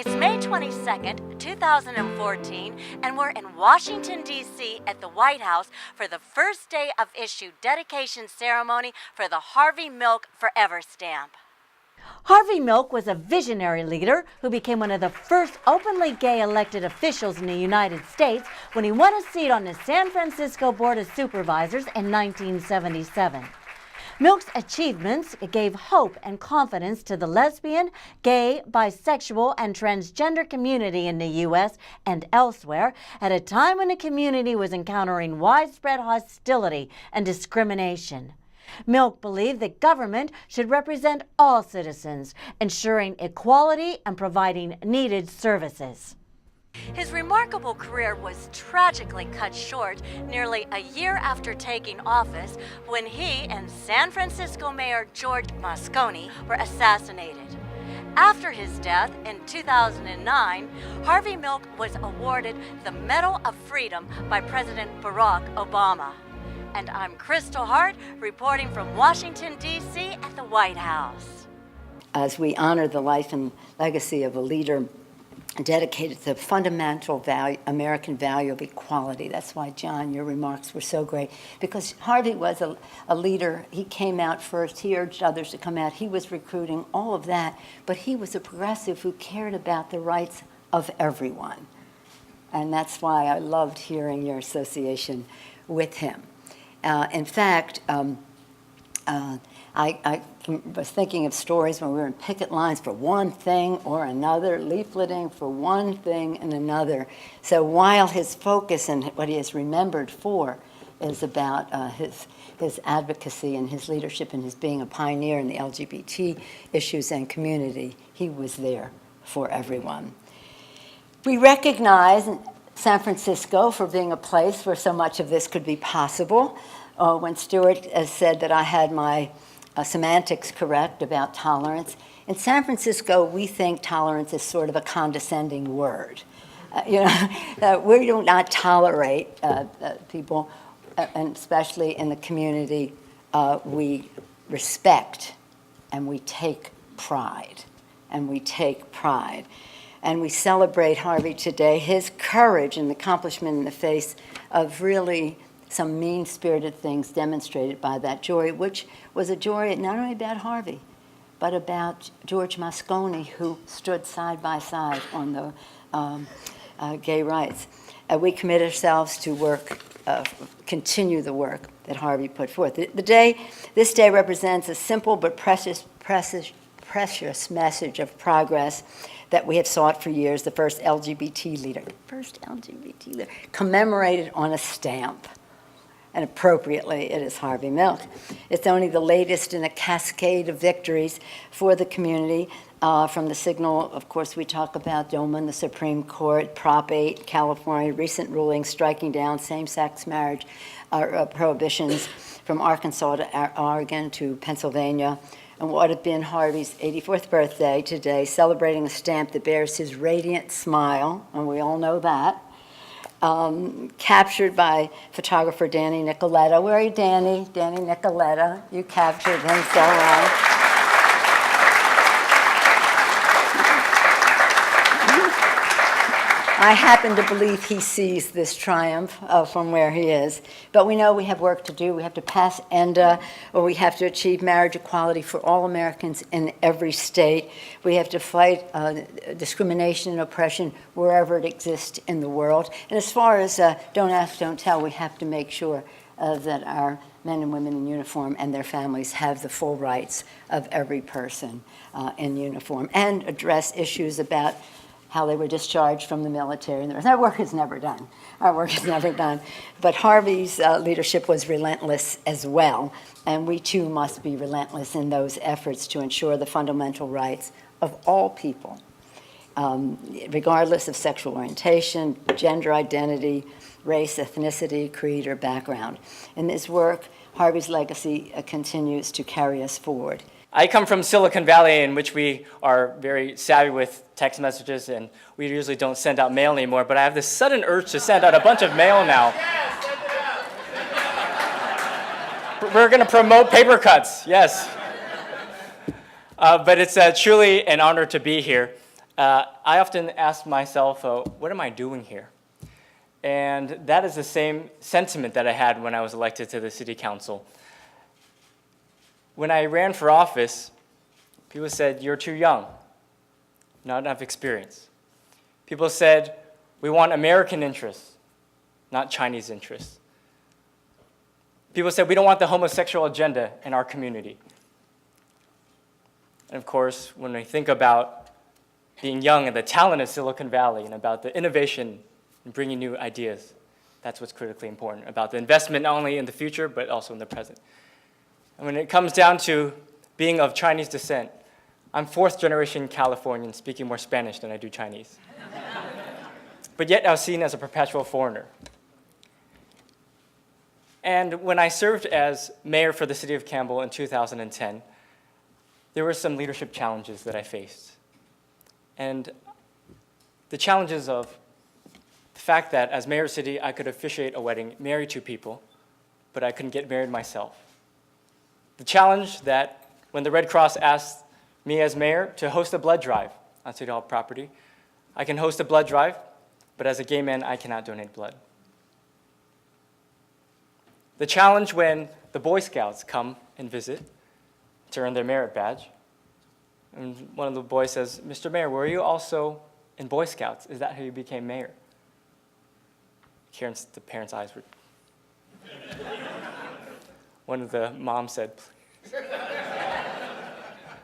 It's May 22nd, 2014, and we're in Washington, D.C. at the White House for the first day of issue dedication ceremony for the Harvey Milk Forever Stamp. Harvey Milk was a visionary leader who became one of the first openly gay elected officials in the United States when he won a seat on the San Francisco Board of Supervisors in 1977. Milk's achievements gave hope and confidence to the lesbian, gay, bisexual, and transgender community in the U.S. and elsewhere at a time when the community was encountering widespread hostility and discrimination. Milk believed that government should represent all citizens, ensuring equality and providing needed services. His remarkable career was tragically cut short nearly a year after taking office when he and San Francisco Mayor George Moscone were assassinated. After his death in 2009, Harvey Milk was awarded the Medal of Freedom by President Barack Obama. And I'm Kristal Hart, reporting from Washington, D.C. at the White House. As we honor the life and legacy of a leader dedicated to the fundamental value, American value of equality. That's why, John, your remarks were so great. Because Harvey was a leader. He came out first. He urged others to come out. He was recruiting, all of that. But he was a progressive who cared about the rights of everyone. And that's why I loved hearing your association with him. In fact, I was thinking of stories when we were in picket lines for one thing or another, leafleting for one thing and another. So while his focus and what he is remembered for is about his advocacy and his leadership and his being a pioneer in the LGBT issues and community, he was there for everyone. We recognize San Francisco for being a place where so much of this could be possible. When Stuart said that I had my semantics correct about tolerance, in San Francisco we think tolerance is sort of a condescending word. We do not tolerate people, and especially in the community, we respect and we take pride, and we take pride. And we celebrate Harvey today, his courage and accomplishment in the face of really some mean-spirited things demonstrated by that jury, which was a jury not only about Harvey, but about George Moscone, who stood side by side on the gay rights. We commit ourselves to work, continue the work that Harvey put forth. This day represents a simple but precious message of progress that we have sought for years, the first LGBT leader commemorated on a stamp. And appropriately, it is Harvey Milk. It's only the latest in a cascade of victories for the community, from the signal, of course, we talk about DOMA in the Supreme Court, Prop 8, California, recent rulings striking down same-sex marriage prohibitions from Arkansas to Oregon to Pennsylvania. And what had been Harvey's 84th birthday today, celebrating a stamp that bears his radiant smile, and we all know that, captured by photographer Danny Nicoletta. Where are you, Danny? Danny Nicoletta. You captured him so well. I happen to believe he sees this triumph from where he is. But we know we have work to do. We have to pass ENDA, or we have to achieve marriage equality for all Americans in every state. We have to fight discrimination and oppression wherever it exists in the world. And as far as don't ask, don't tell, we have to make sure that our men and women in uniform and their families have the full rights of every person in uniform, and address issues about how they were discharged from the military. Our work is never done. Our work is never done. But Harvey's leadership was relentless as well, and we too must be relentless in those efforts to ensure the fundamental rights of all people, regardless of sexual orientation, gender identity, race, ethnicity, creed, or background. In this work, Harvey's legacy continues to carry us forward. I come from Silicon Valley, in which we are very savvy with text messages, and we usually don't send out mail anymore, but I have this sudden urge to send out a bunch of mail now. We're going to promote paper cuts, yes. But it's truly an honor to be here. I often ask myself, what am I doing here? And that is the same sentiment that I had when I was elected to the city council. When I ran for office, people said, you're too young, not enough experience. People said, we want American interests, not Chinese interests. People said, we don't want the homosexual agenda in our community. And of course, when we think about being young and the talent of Silicon Valley and about the innovation and bringing new ideas, that's what's critically important, about the investment not only in the future, but also in the present. And when it comes down to being of Chinese descent, I'm fourth-generation Californian, speaking more Spanish than I do Chinese. But yet I was seen as a perpetual foreigner. And when I served as mayor for the city of Campbell in 2010, there were some leadership challenges that I faced. And the challenges of the fact that as mayor of the city, I could officiate a wedding, marry two people, but I couldn't get married myself. The challenge that when the Red Cross asked me as mayor to host a blood drive on City Hall property, I can host a blood drive, but as a gay man, I cannot donate blood. The challenge when the Boy Scouts come and visit to earn their merit badge, and one of the boys says, Mr. Mayor, were you also in Boy Scouts? Is that how you became mayor? The parents' eyes were... One of the moms said, please,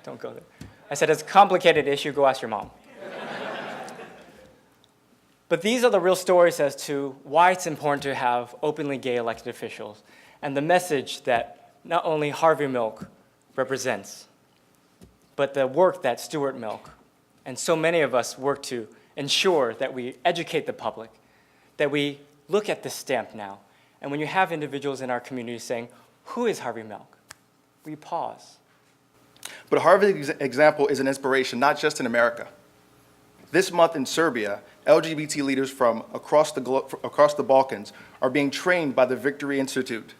don't go there. I said, it's a complicated issue, go ask your mom. But these are the real stories as to why it's important to have openly gay elected officials and the message that not only Harvey Milk represents, but the work that Stuart Milk and so many of us work to ensure that we educate the public, that we look at this stamp now. And when you have individuals in our community saying, who is Harvey Milk? We pause. But Harvey's example is an inspiration, not just in America. This month in Serbia, LGBT leaders from across the Balkans are being trained by the Victory Institute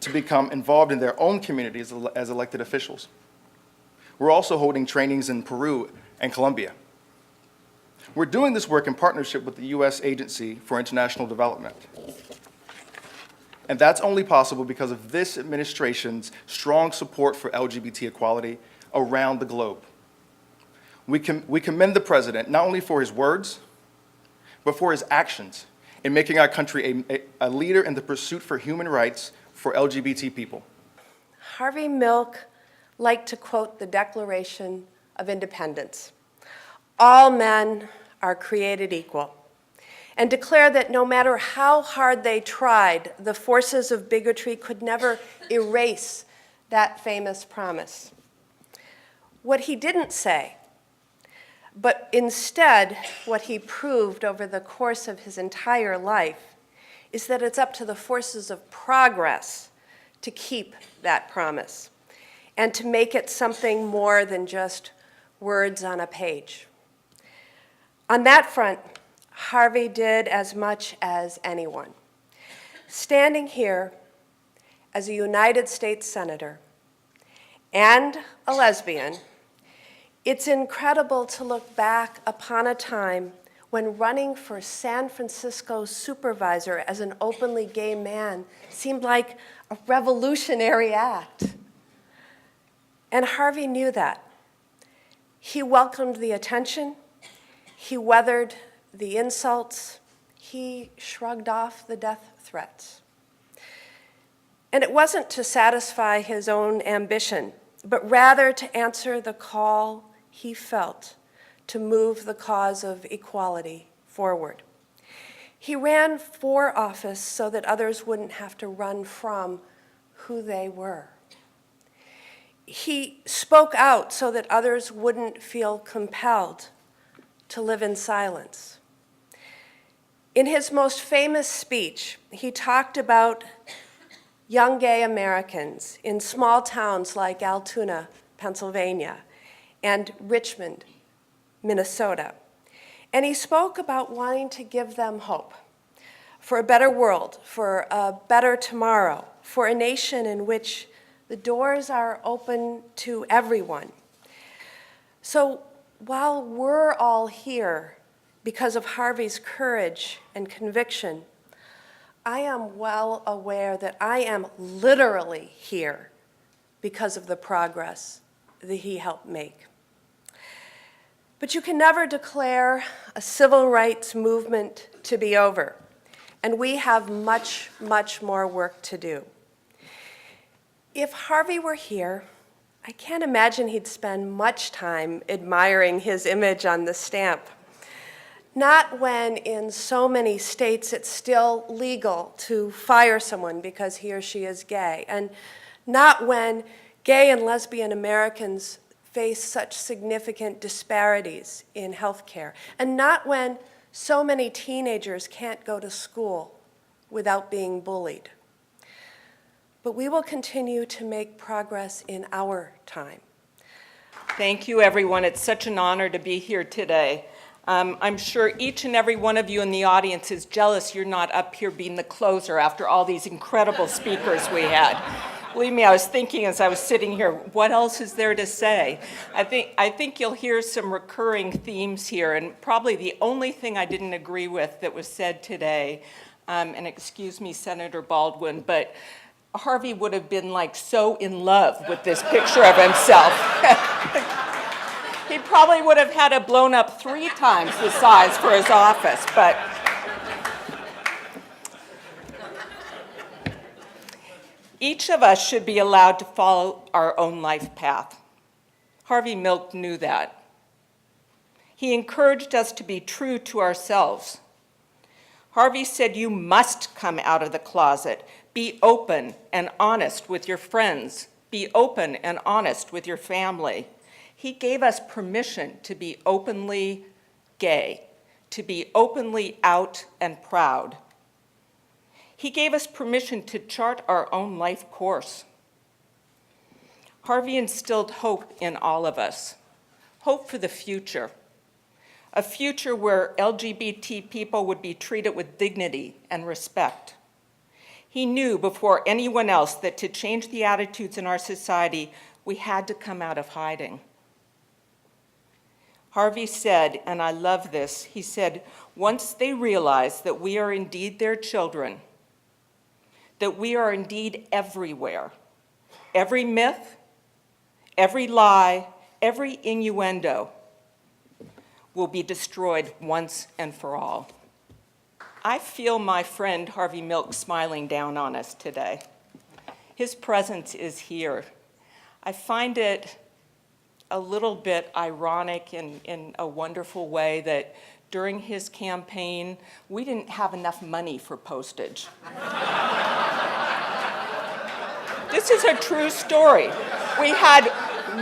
to become involved in their own communities as elected officials. We're also holding trainings in Peru and Colombia. We're doing this work in partnership with the U.S. Agency for International Development. And that's only possible because of this administration's strong support for LGBT equality around the globe. We commend the president not only for his words, but for his actions in making our country a leader in the pursuit for human rights for LGBT people. Harvey Milk liked to quote the Declaration of Independence. All men are created equal, and declare that no matter how hard they tried, the forces of bigotry could never erase that famous promise. What he didn't say, but instead what he proved over the course of his entire life, is that it's up to the forces of progress to keep that promise and to make it something more than just words on a page. On that front, Harvey did as much as anyone. Standing here as a United States Senator and a lesbian, it's incredible to look back upon a time when running for San Francisco supervisor as an openly gay man seemed like a revolutionary act. And Harvey knew that. He welcomed the attention, he weathered the insults, he shrugged off the death threats. And it wasn't to satisfy his own ambition, but rather to answer the call he felt to move the cause of equality forward. He ran for office so that others wouldn't have to run from who they were. He spoke out so that others wouldn't feel compelled to live in silence. In his most famous speech, he talked about young gay Americans in small towns like Altoona, Pennsylvania, and Richmond, Minnesota. And he spoke about wanting to give them hope for a better world, for a better tomorrow, for a nation in which the doors are open to everyone. So while we're all here because of Harvey's courage and conviction, I am well aware that I am literally here because of the progress that he helped make. But you can never declare a civil rights movement to be over, and we have much, much more work to do. If Harvey were here, I can't imagine he'd spend much time admiring his image on the stamp. Not when in so many states it's still legal to fire someone because he or she is gay, and not when gay and lesbian Americans face such significant disparities in healthcare, and not when so many teenagers can't go to school without being bullied. But we will continue to make progress in our time. Thank you, everyone. It's such an honor to be here today. I'm sure each and every one of you in the audience is jealous you're not up here being the closer after all these incredible speakers we had. Believe me, I was thinking as I was sitting here, what else is there to say? I think you'll hear some recurring themes here, and probably the only thing I didn't agree with that was said today, and excuse me, Senator Baldwin, but Harvey would have been like so in love with this picture of himself. He probably would have had it blown up 3 times the size for his office, but each of us should be allowed to follow our own life path. Harvey Milk knew that. He encouraged us to be true to ourselves. Harvey said, you must come out of the closet. Be open and honest with your friends. Be open and honest with your family. He gave us permission to be openly gay, to be openly out and proud. He gave us permission to chart our own life course. Harvey instilled hope in all of us, hope for the future, a future where LGBT people would be treated with dignity and respect. He knew before anyone else that to change the attitudes in our society, we had to come out of hiding. Harvey said, and I love this, he said, once they realize that we are indeed their children, that we are indeed everywhere, every myth, every lie, every innuendo will be destroyed once and for all. I feel my friend Harvey Milk smiling down on us today. His presence is here. I find it a little bit ironic in a wonderful way that during his campaign, we didn't have enough money for postage. This is a true story. We had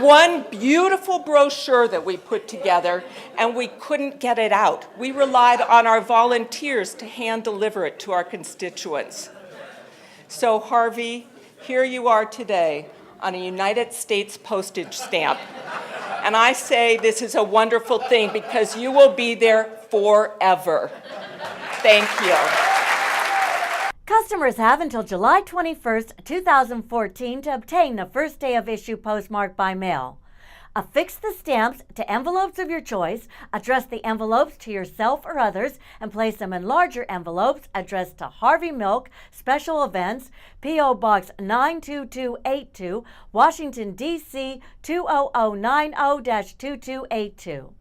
one beautiful brochure that we put together, and we couldn't get it out. We relied on our volunteers to hand deliver it to our constituents. So Harvey, here you are today on a United States postage stamp. And I say this is a wonderful thing because you will be there forever. Thank you. Customers have until July 21st, 2014 to obtain the first day of issue postmark by mail. Affix the stamps to envelopes of your choice, address the envelopes to yourself or others, and place them in larger envelopes addressed to Harvey Milk, Special Events, P.O. Box 92282, Washington, D.C. 20090-2282.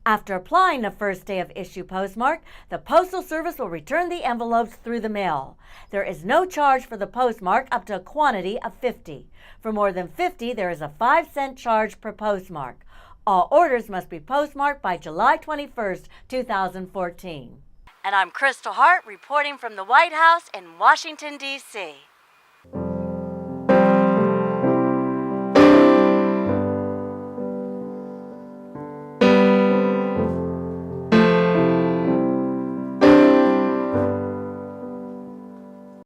After applying the first day of issue postmark, the Postal Service will return the envelopes through the mail. There is no charge for the postmark up to a quantity of 50. For more than 50, there is a 5-cent charge per postmark. All orders must be postmarked by July 21st, 2014. And I'm Kristal Hart reporting from the White House in Washington, D.C.